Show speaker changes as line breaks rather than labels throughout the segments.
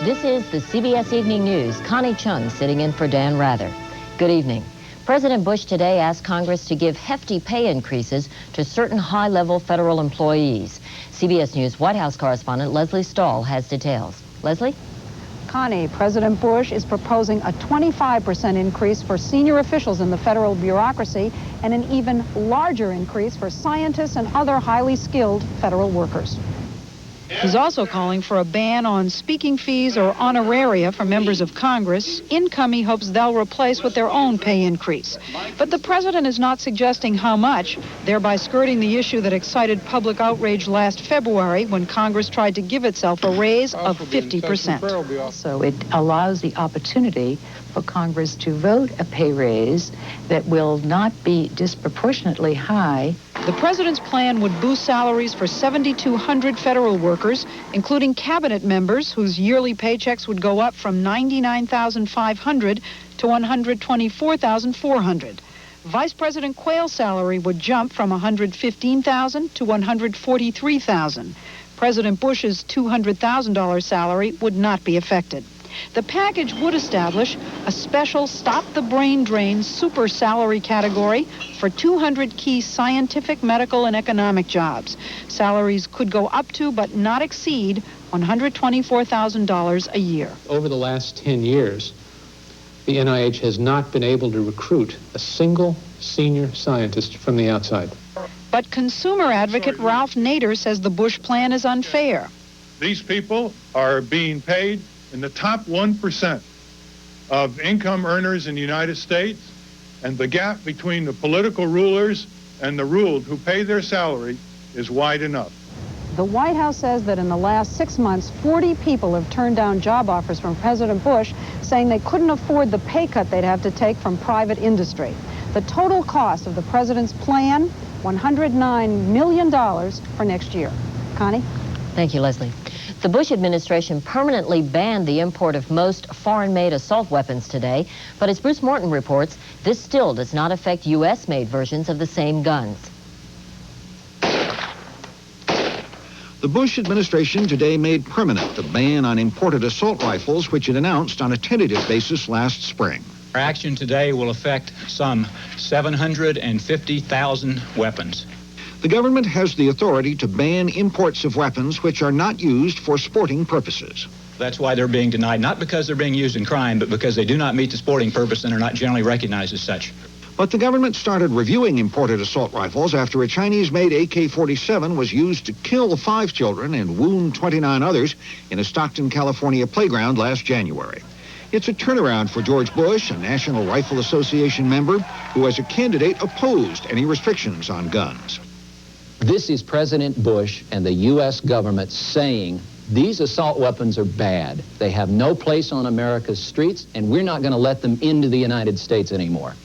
This is the CBS Evening News. Connie Chung sitting in for Dan Rather. Good evening. President Bush today asked Congress to give hefty pay increases to certain high-level federal employees. CBS News White House correspondent Leslie Stahl has details. Leslie?
Connie, President Bush is proposing a 25% increase for senior officials in the federal bureaucracy and an even larger increase for scientists and other highly skilled federal workers. He's also calling for a ban on speaking fees or honoraria for members of Congress, income he hopes they'll replace with their own pay increase. But the president is not suggesting how much, thereby skirting the issue that excited public outrage last February when Congress tried to give itself a raise of 50%.
So it allows the opportunity for Congress to vote a pay raise that will not be disproportionately high.
The president's plan would boost salaries for 7,200 federal workers, including cabinet members whose yearly paychecks would go up from $99,500 to $124,400. Vice President Quayle's salary would jump from $115,000 to $143,000. President Bush's $200,000 salary would not be affected. The package would establish a special Stop the Brain Drain super salary category for 200 key scientific, medical, and economic jobs. Salaries could go up to but not exceed $124,000 a year.
Over the last 10 years, the NIH has not been able to recruit a single senior scientist from the outside.
But consumer advocate Ralph Nader says the Bush plan is unfair.
These people are being paid in the top 1% of income earners in the United States, and the gap between the political rulers and the ruled who pay their salary is wide enough.
The White House says that in the last 6 months, 40 people have turned down job offers from President Bush, saying they couldn't afford the pay cut they'd have to take from private industry. The total cost of the president's plan, $109 million for next year. Connie?
Thank you, Leslie. The Bush administration permanently banned the import of most foreign-made assault weapons today, but as Bruce Morton reports, this still does not affect U.S.-made versions of the same guns.
The Bush administration today made permanent the ban on imported assault rifles, which it announced on a tentative basis last spring.
Our action today will affect some 750,000 weapons.
The government has the authority to ban imports of weapons which are not used for sporting purposes.
That's why they're being denied, not because they're being used in crime, but because they do not meet the sporting purpose and are not generally recognized as such.
But the government started reviewing imported assault rifles after a Chinese-made AK-47 was used to kill 5 children and wound 29 others in a Stockton, California playground last January. It's a turnaround for George Bush, a National Rifle Association member who as a candidate opposed any restrictions on guns.
This is President Bush and the U.S. government saying these assault weapons are bad. They have no place on America's streets, and we're not going to let them into the United States anymore.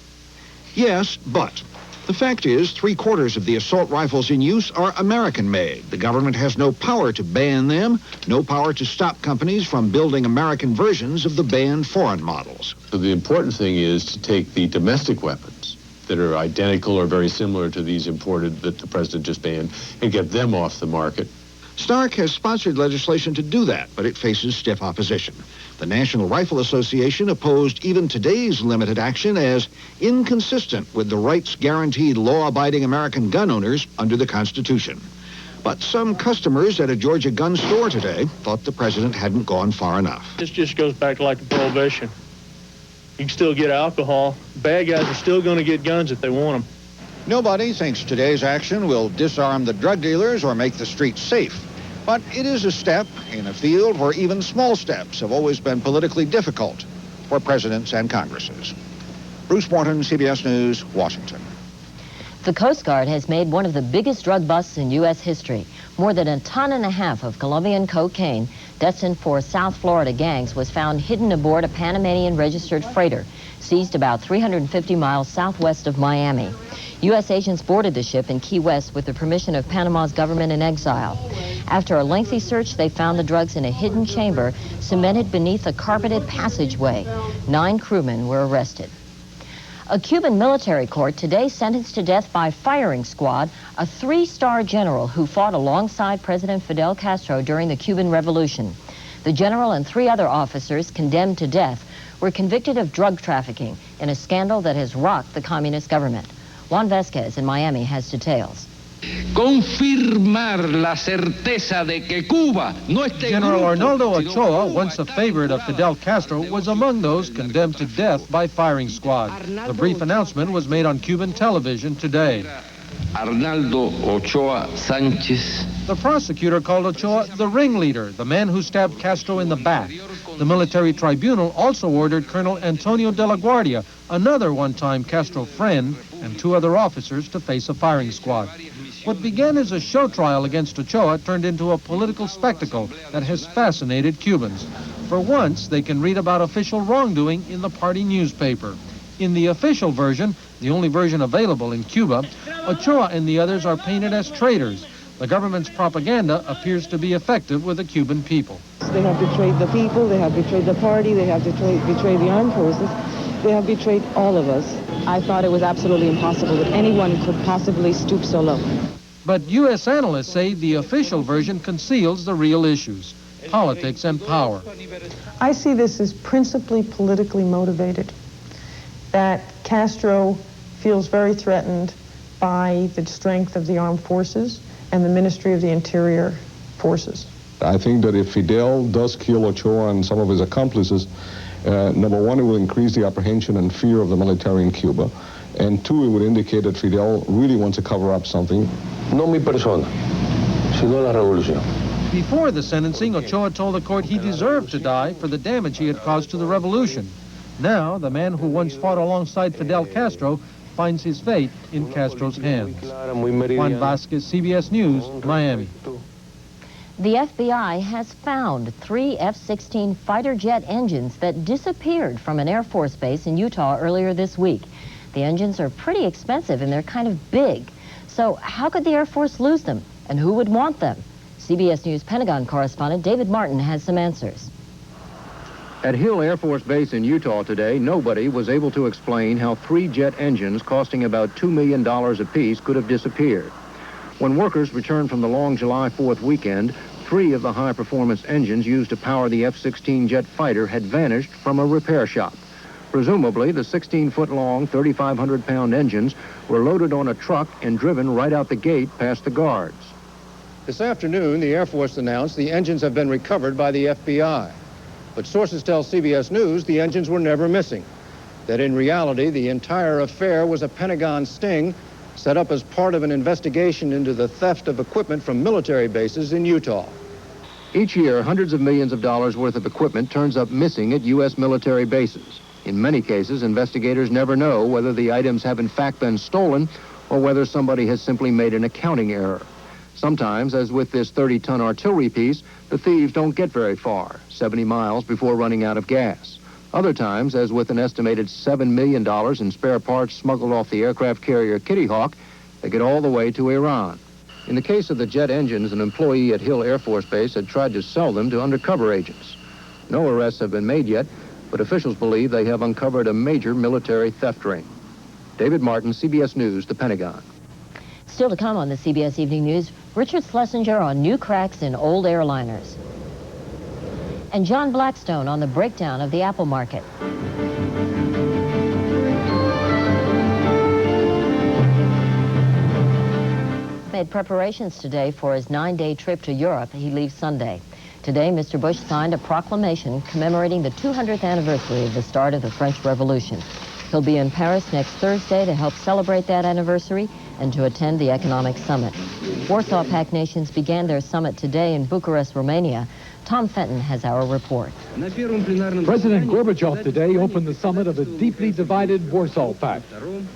Yes, but the fact is 3/4 of the assault rifles in use are American-made. The government has no power to ban them, no power to stop companies from building American versions of the banned foreign models.
So the important thing is to take the domestic weapons that are identical or very similar to these imported that the president just banned and get them off the market.
Stark has sponsored legislation to do that, but it faces stiff opposition. The National Rifle Association opposed even today's limited action as inconsistent with the rights guaranteed law-abiding American gun owners under the Constitution. But some customers at a Georgia gun store today thought the president hadn't gone far enough.
This just goes back to like the Prohibition. You can still get alcohol. Bad guys are still going to get guns if they want them.
Nobody thinks today's action will disarm the drug dealers or make the streets safe. But it is a step in a field where even small steps have always been politically difficult for presidents and Congresses. Bruce Morton, CBS News, Washington.
The Coast Guard has made one of the biggest drug busts in U.S. history. More than 1.5 tons of Colombian cocaine destined for South Florida gangs was found hidden aboard a Panamanian-registered freighter, seized about 350 miles southwest of Miami. U.S. agents boarded the ship in Key West with the permission of Panama's government in exile. After a lengthy search, they found the drugs in a hidden chamber cemented beneath a carpeted passageway. 9 crewmen were arrested. A Cuban military court today sentenced to death by firing squad a 3-star general who fought alongside President Fidel Castro during the Cuban Revolution. The general and 3 other officers condemned to death were convicted of drug trafficking in a scandal that has rocked the communist government. Juan Vasquez in Miami has details.
Confirmar la certeza de que Cuba no esté.
General Arnoldo Ochoa, once a favorite of Fidel Castro, was among those condemned to death by firing squad. The brief announcement was made on Cuban television today.
Arnaldo Ochoa Sanchez.
The prosecutor called Ochoa the ringleader, the man who stabbed Castro in the back. The military tribunal also ordered Colonel Antonio de la Guardia, another one-time Castro friend, and 2 other officers to face a firing squad. What began as a show trial against Ochoa turned into a political spectacle that has fascinated Cubans. For once, they can read about official wrongdoing in the party newspaper. In the official version, the only version available in Cuba, Ochoa and the others are painted as traitors. The government's propaganda appears to be effective with the Cuban people.
They have betrayed the people, they have betrayed the party, they have betrayed the armed forces, they have betrayed all of us. I thought it was absolutely impossible that anyone could possibly stoop so low.
But U.S. analysts say the official version conceals the real issues, politics and power.
I see this as principally politically motivated, that Castro feels very threatened by the strength of the armed forces and the Ministry of the Interior forces.
I think that if Fidel does kill Ochoa and some of his accomplices, number one, it will increase the apprehension and fear of the military in Cuba. And 2, it would indicate that Fidel really wants to cover up something.
No mi persona, sino la revolución.
Before the sentencing, Ochoa told the court he deserved to die for the damage he had caused to the revolution. Now, the man who once fought alongside Fidel Castro finds his fate in Castro's hands. Juan Vasquez, CBS News, Miami.
The FBI has found 3 F-16 fighter jet engines that disappeared from an Air Force base in Utah earlier this week. The engines are pretty expensive and they're kind of big. So how could the Air Force lose them? And who would want them? CBS News Pentagon correspondent David Martin has some answers.
At Hill Air Force Base in Utah today, nobody was able to explain how 3 jet engines costing about $2 million apiece could have disappeared. When workers returned from the long July 4th weekend, 3 of the high-performance engines used to power the F-16 jet fighter had vanished from a repair shop. Presumably, the 16-foot-long, 3,500-pound engines were loaded on a truck and driven right out the gate past the guards. This afternoon, the Air Force announced the engines have been recovered by the FBI. But sources tell CBS News the engines were never missing, that in reality, the entire affair was a Pentagon sting set up as part of an investigation into the theft of equipment from military bases in Utah. Each year, hundreds of millions of dollars worth of equipment turns up missing at U.S. military bases. In many cases, investigators never know whether the items have in fact been stolen or whether somebody has simply made an accounting error. Sometimes, as with this 30-ton artillery piece, the thieves don't get very far, 70 miles before running out of gas. Other times, as with an estimated $7 million in spare parts smuggled off the aircraft carrier Kitty Hawk, they get all the way to Iran. In the case of the jet engines, an employee at Hill Air Force Base had tried to sell them to undercover agents. No arrests have been made yet, but officials believe they have uncovered a major military theft ring. David Martin, CBS News, the Pentagon.
Still to come on the CBS Evening News, Richard Schlesinger on new cracks in old airliners. And John Blackstone on the breakdown of the Apple market. Made preparations today for his 9-day trip to Europe. He leaves Sunday. Today, Mr. Bush signed a proclamation commemorating the 200th anniversary of the start of the French Revolution. He'll be in Paris next Thursday to help celebrate that anniversary and to attend the economic summit. Warsaw Pact nations began their summit today in Bucharest, Romania. Tom Fenton has our report.
President Gorbachev today opened the summit of a deeply divided Warsaw Pact.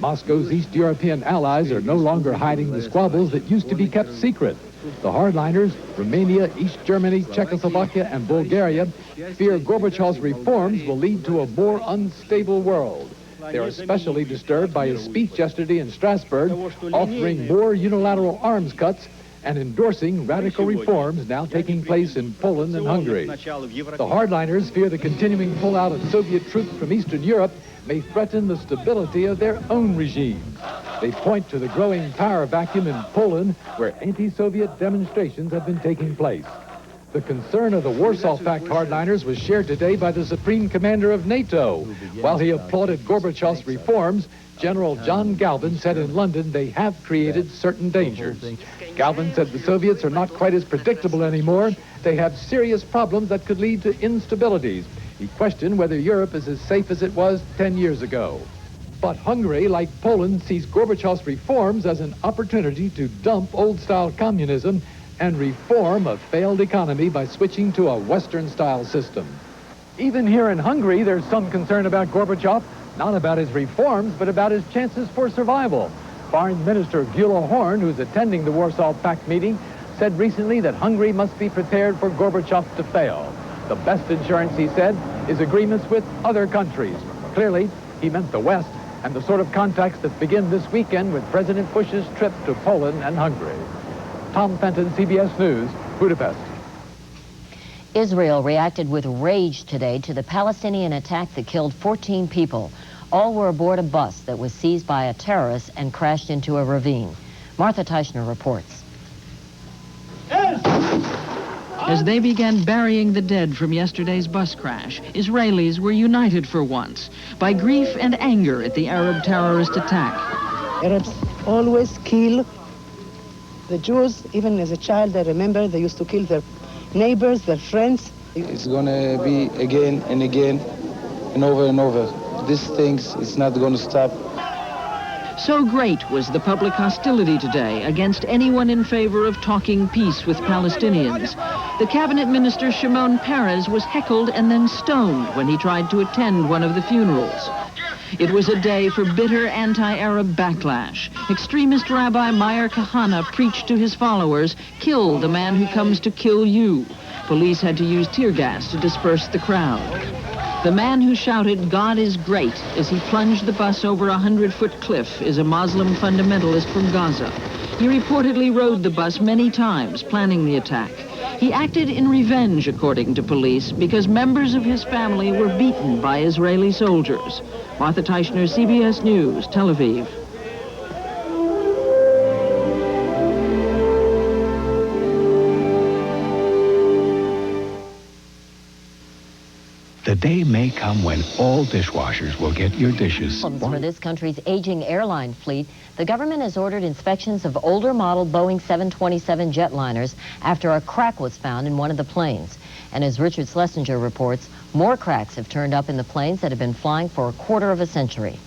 Moscow's East European allies are no longer hiding the squabbles that used to be kept secret. The hardliners, Romania, East Germany, Czechoslovakia, and Bulgaria, fear Gorbachev's reforms will lead to a more unstable world. They are especially disturbed by his speech yesterday in Strasbourg, offering more unilateral arms cuts and endorsing radical reforms now taking place in Poland and Hungary. The hardliners fear the continuing pullout of Soviet troops from Eastern Europe may threaten the stability of their own regime. They point to the growing power vacuum in Poland, where anti-Soviet demonstrations have been taking place. The concern of the Warsaw Pact hardliners was shared today by the Supreme Commander of NATO. While he applauded Gorbachev's reforms, General John Galvin said in London they have created certain dangers. Galvin said the Soviets are not quite as predictable anymore. They have serious problems that could lead to instabilities. He questioned whether Europe is as safe as it was 10 years ago. But Hungary, like Poland, sees Gorbachev's reforms as an opportunity to dump old-style communism and reform a failed economy by switching to a Western-style system. Even here in Hungary, there's some concern about Gorbachev, not about his reforms, but about his chances for survival. Foreign Minister Gyula Horn, who's attending the Warsaw Pact meeting, said recently that Hungary must be prepared for Gorbachev to fail. The best insurance, he said, is agreements with other countries. Clearly, he meant the West, and the sort of contacts that begin this weekend with President Bush's trip to Poland and Hungary. Tom Fenton, CBS News, Budapest.
Israel reacted with rage today to the Palestinian attack that killed 14 people. All were aboard a bus that was seized by a terrorist and crashed into a ravine. Martha Teichner reports.
As they began burying the dead from yesterday's bus crash, Israelis were united for once by grief and anger at the Arab terrorist attack.
Arabs always kill the Jews. Even as a child, I remember they used to kill their neighbors, their friends.
It's going to be again and again and over and over. These things, it's not going to stop.
So great was the public hostility today against anyone in favor of talking peace with Palestinians. The cabinet minister Shimon Peres was heckled and then stoned when he tried to attend one of the funerals. It was a day for bitter anti-Arab backlash. Extremist Rabbi Meir Kahane preached to his followers, "Kill the man who comes to kill you." Police had to use tear gas to disperse the crowd. The man who shouted, "God is great," as he plunged the bus over a 100-foot cliff is a Muslim fundamentalist from Gaza. He reportedly rode the bus many times, planning the attack. He acted in revenge, according to police, because members of his family were beaten by Israeli soldiers. Martha Teichner, CBS News, Tel Aviv.
The day may come when all dishwashers will get your dishes.
For this country's aging airline fleet, the government has ordered inspections of older model Boeing 727 jetliners after a crack was found in one of the planes. And as Richard Schlesinger reports, more cracks have turned up in the planes that have been flying for a quarter of a century.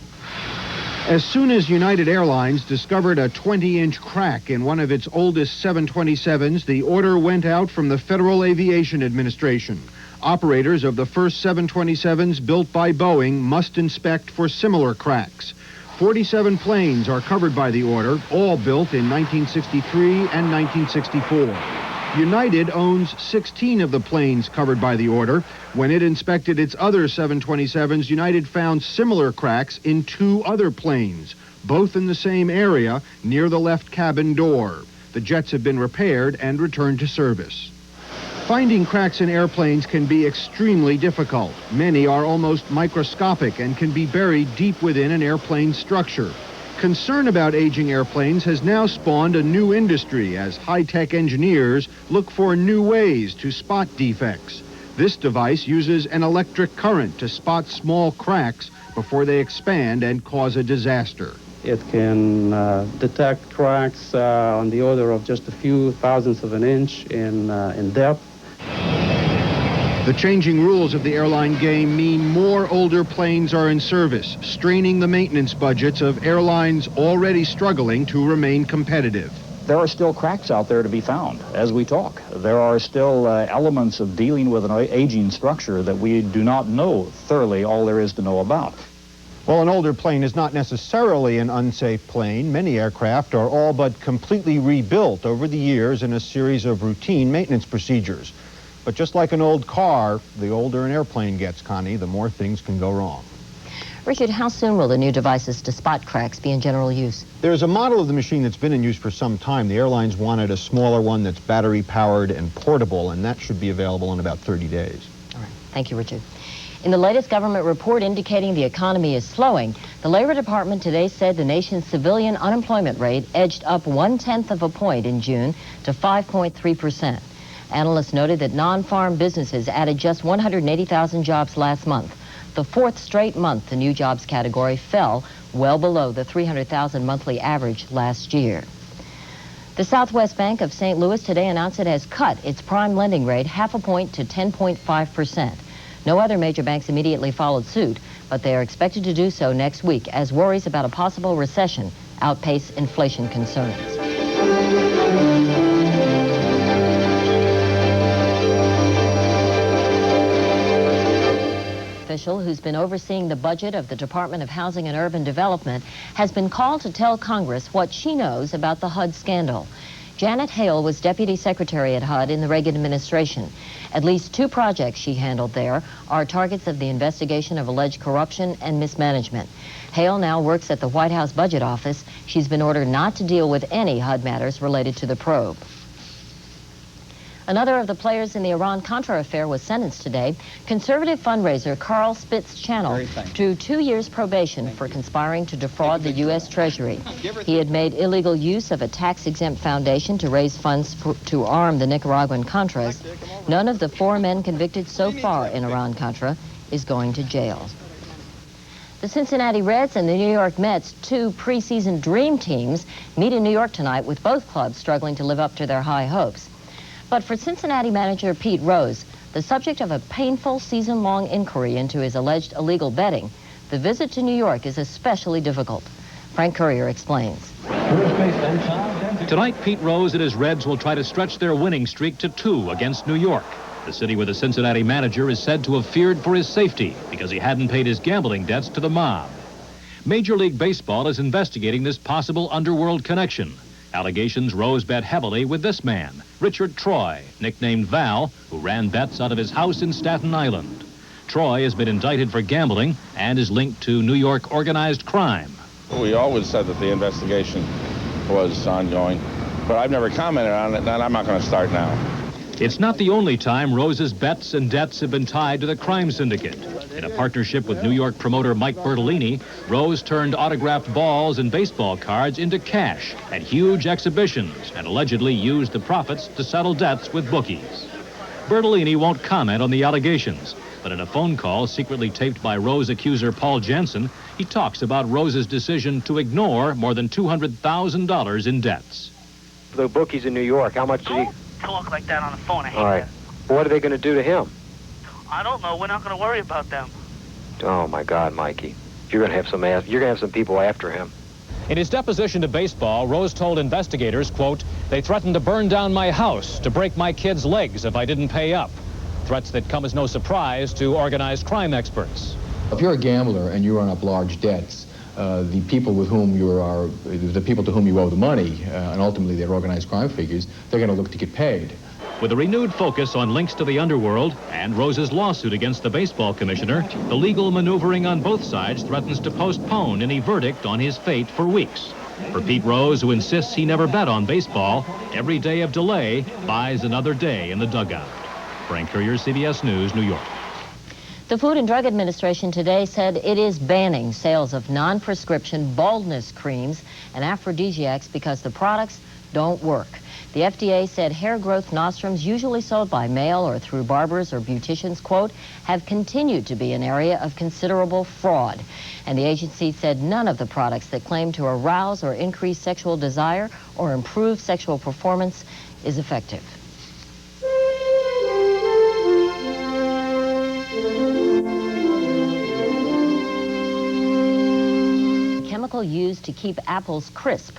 As soon as United Airlines discovered a 20-inch crack in one of its oldest 727s, the order went out from the Federal Aviation Administration. Operators of the first 727s built by Boeing must inspect for similar cracks. 47 planes are covered by the order, all built in 1963 and 1964. United owns 16 of the planes covered by the order. When it inspected its other 727s, United found similar cracks in 2 other planes, both in the same area near the left cabin door. The jets have been repaired and returned to service. Finding cracks in airplanes can be extremely difficult. Many are almost microscopic and can be buried deep within an airplane's structure. Concern about aging airplanes has now spawned a new industry as high-tech engineers look for new ways to spot defects. This device uses an electric current to spot small cracks before they expand and cause a disaster.
It can detect cracks on the order of just a few thousandths of an inch in depth.
The changing rules of the airline game mean more older planes are in service, straining the maintenance budgets of airlines already struggling to remain competitive.
There are still cracks out there to be found as we talk. There are still elements of dealing with an aging structure that we do not know thoroughly all there is to know about.
Well, an older plane is not necessarily an unsafe plane. Many aircraft are all but completely rebuilt over the years in a series of routine maintenance procedures. But just like an old car, the older an airplane gets, Connie, the more things can go wrong.
Richard, how soon will the new devices to spot cracks be in general use?
There's a model of the machine that's been in use for some time. The airlines wanted a smaller one that's battery-powered and portable, and that should be available in about 30 days.
All right. Thank you, Richard. In the latest government report indicating the economy is slowing, the Labor Department today said the nation's civilian unemployment rate edged up 0.1 of a point in June to 5.3%. Analysts noted that non-farm businesses added just 180,000 jobs last month. The fourth straight month the new jobs category fell well below the 300,000 monthly average last year. The Southwest Bank of St. Louis today announced it has cut its prime lending rate half a point to 10.5%. No other major banks immediately followed suit, but they are expected to do so next week as worries about a possible recession outpace inflation concerns. Official who's been overseeing the budget of the Department of Housing and Urban Development has been called to tell Congress what she knows about the HUD scandal. Janet Hale was Deputy Secretary at HUD in the Reagan administration. At least 2 projects she handled there are targets of the investigation of alleged corruption and mismanagement. Hale now works at the White House Budget Office. She's been ordered not to deal with any HUD matters related to the probe. Another of the players in the Iran-Contra affair was sentenced today. Conservative fundraiser Carl Spitz Channel drew 2 years probation for conspiring to defraud the U.S. Treasury. He had made illegal use of a tax-exempt foundation to raise funds to arm the Nicaraguan Contras. None of the 4 men convicted so far in Iran-Contra is going to jail. The Cincinnati Reds and the New York Mets, 2 preseason dream teams, meet in New York tonight with both clubs struggling to live up to their high hopes. But for Cincinnati manager Pete Rose, the subject of a painful season-long inquiry into his alleged illegal betting, the visit to New York is especially difficult. Frank Courier explains.
Tonight, Pete Rose and his Reds will try to stretch their winning streak to 2 against New York. The city where the Cincinnati manager is said to have feared for his safety because he hadn't paid his gambling debts to the mob. Major League Baseball is investigating this possible underworld connection. Allegations Rose bet heavily with this man, Richard Troy, nicknamed Val, who ran bets out of his house in Staten Island. Troy has been indicted for gambling and is linked to New York organized crime.
We always said that the investigation was ongoing, but I've never commented on it, and I'm not going to start now.
It's not the only time Rose's bets and debts have been tied to the crime syndicate. In a partnership with New York promoter Mike Bertolini, Rose turned autographed balls and baseball cards into cash at huge exhibitions and allegedly used the profits to settle debts with bookies. Bertolini won't comment on the allegations, but in a phone call secretly taped by Rose accuser Paul Jensen, he talks about Rose's decision to ignore more than $200,000 in debts.
The bookies in New York, how much did he...
Talk like that on the phone. I hate
All right.
that.
What are they going to do to him?
I don't know. We're not going to worry about them.
Oh my God, Mikey, you're going to have some people after him.
In his deposition to Baseball, Rose told investigators, quote, "They threatened to burn down my house, to break my kids' legs if I didn't pay up." Threats that come as no surprise to organized crime experts.
If you're a gambler and you run up large debts, the people to whom you owe the money, and ultimately their organized crime figures, they're going to look to get paid.
With a renewed focus on links to the underworld and Rose's lawsuit against the baseball commissioner, the legal maneuvering on both sides threatens to postpone any verdict on his fate for weeks. For Pete Rose, who insists he never bet on baseball, every day of delay buys another day in the dugout. Frank Courier, CBS News, New York.
The Food and Drug Administration today said it is banning sales of non-prescription baldness creams and aphrodisiacs because the products don't work. The FDA said hair growth nostrums usually sold by mail or through barbers or beauticians, quote, have continued to be an area of considerable fraud. And the agency said none of the products that claim to arouse or increase sexual desire or improve sexual performance is effective. Chemical used to keep apples crisp.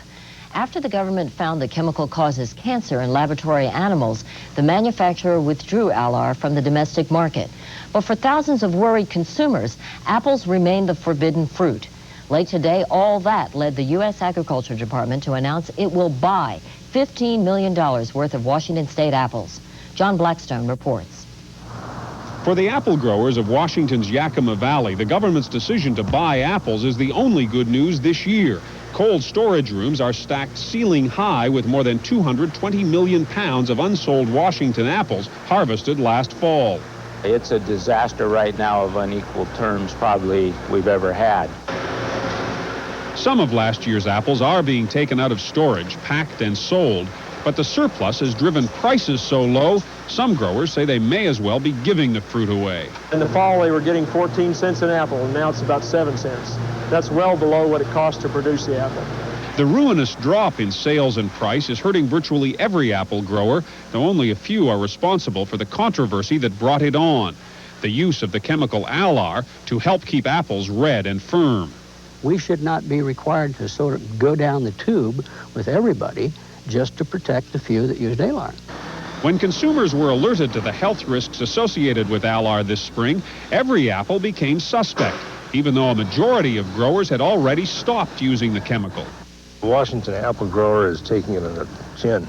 After the government found the chemical causes cancer in laboratory animals, the manufacturer withdrew Alar from the domestic market. But for thousands of worried consumers, apples remain the forbidden fruit. Late today, all that led the U.S. Agriculture Department to announce it will buy $15 million worth of Washington State apples. John Blackstone reports.
For the apple growers of Washington's Yakima Valley, the government's decision to buy apples is the only good news this year. Cold storage rooms are stacked ceiling high with more than 220 million pounds of unsold Washington apples harvested last fall.
It's a disaster right now of unequal terms probably we've ever had.
Some of last year's apples are being taken out of storage, packed and sold. But the surplus has driven prices so low, some growers say they may as well be giving the fruit away.
In the fall, they were getting 14 cents an apple, and now it's about 7 cents. That's well below what it costs to produce the apple.
The ruinous drop in sales and price is hurting virtually every apple grower, though only a few are responsible for the controversy that brought it on. The use of the chemical Alar to help keep apples red and firm.
We should not be required to sort of go down the tube with everybody just to protect the few that used Alar.
When consumers were alerted to the health risks associated with Alar this spring, every apple became suspect, even though a majority of growers had already stopped using the chemical.
The Washington apple grower is taking it on the chin.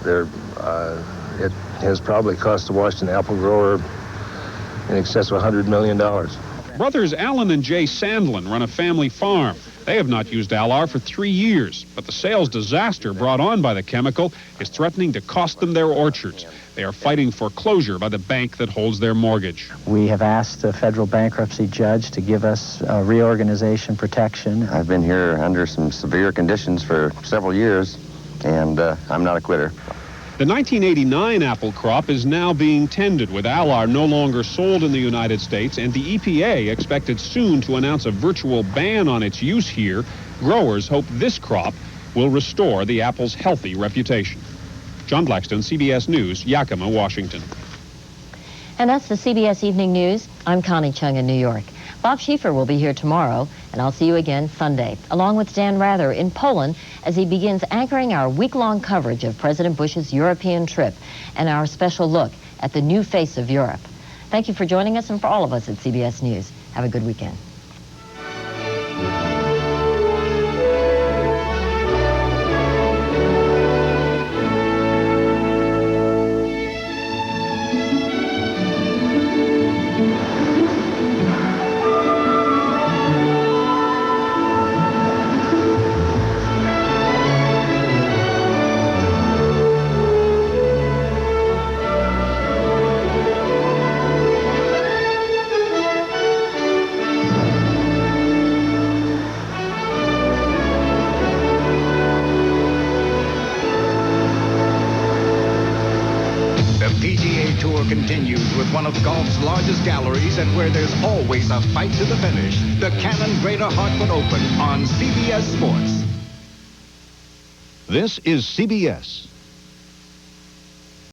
It has probably cost the Washington apple grower in excess of $100 million.
Brothers Alan and Jay Sandlin run a family farm. They have not used Alar for 3 years, but the sales disaster brought on by the chemical is threatening to cost them their orchards. They are fighting foreclosure by the bank that holds their mortgage.
We have asked the federal bankruptcy judge to give us reorganization protection.
I've been here under some severe conditions for several years, and I'm not a quitter.
The 1989 apple crop is now being tended, with Alar no longer sold in the United States, and the EPA expected soon to announce a virtual ban on its use here. Growers hope this crop will restore the apple's healthy reputation. John Blackstone, CBS News, Yakima, Washington.
And that's the CBS Evening News. I'm Connie Chung in New York. Bob Schieffer will be here tomorrow, and I'll see you again Sunday, along with Dan Rather in Poland as he begins anchoring our week-long coverage of President Bush's European trip and our special look at the new face of Europe. Thank you for joining us, and for all of us at CBS News, have a good weekend.
Continues with one of golf's largest galleries and where there's always a fight to the finish. The Cannon Greater Hartford Open on CBS Sports.
This is CBS.